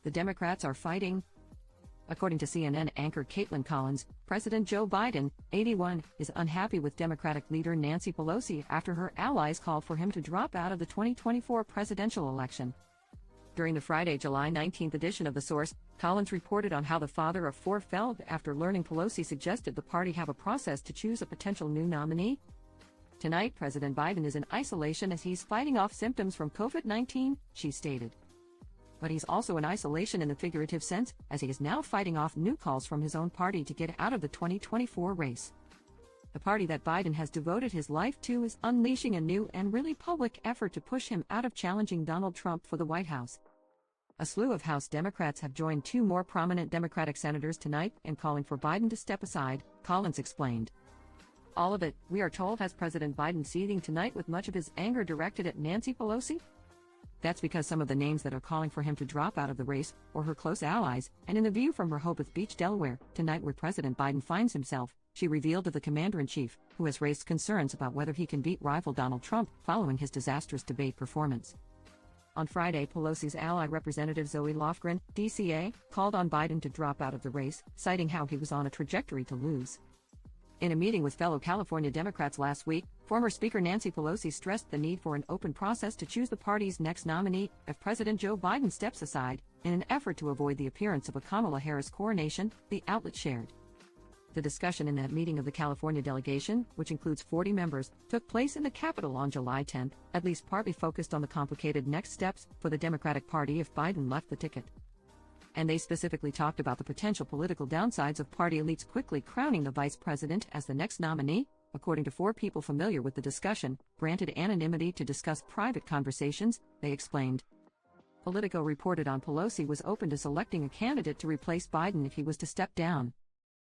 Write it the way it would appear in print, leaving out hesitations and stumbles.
the Democrats are fighting. According to CNN anchor Caitlin Collins, President Joe Biden, 81, is unhappy with Democratic leader Nancy Pelosi after her allies called for him to drop out of the 2024 presidential election. During the Friday, July 19 edition of The Source, Collins reported on how the father of four felt after learning Pelosi suggested the party have a process to choose a potential new nominee. Tonight, President Biden is in isolation as he's fighting off symptoms from COVID-19, she stated. But he's also in isolation in the figurative sense, as he is now fighting off new calls from his own party to get out of the 2024 race. The party that Biden has devoted his life to is unleashing a new and really public effort to push him out of challenging Donald Trump for the White House. A slew of House Democrats have joined two more prominent Democratic senators tonight in calling for Biden to step aside, Collins explained. All of it, we are told, has President Biden seething tonight with much of his anger directed at Nancy Pelosi. That's because some of the names that are calling for him to drop out of the race, or her close allies, and in the view from Rehoboth Beach, Delaware, tonight where President Biden finds himself, she revealed to the commander-in-chief, who has raised concerns about whether he can beat rival Donald Trump following his disastrous debate performance. On Friday, Pelosi's ally Representative Zoe Lofgren, DCA, called on Biden to drop out of the race, citing how he was on a trajectory to lose. In a meeting with fellow California Democrats last week, former Speaker Nancy Pelosi stressed the need for an open process to choose the party's next nominee if President Joe Biden steps aside, in an effort to avoid the appearance of a Kamala Harris coronation, the outlet shared. The discussion in that meeting of the California delegation, which includes 40 members, took place in the Capitol on July 10, at least partly focused on the complicated next steps for the Democratic Party if Biden left the ticket. And they specifically talked about the potential political downsides of party elites quickly crowning the vice president as the next nominee, according to four people familiar with the discussion, granted anonymity to discuss private conversations, they explained. Politico reported on Pelosi was open to selecting a candidate to replace Biden if he was to step down.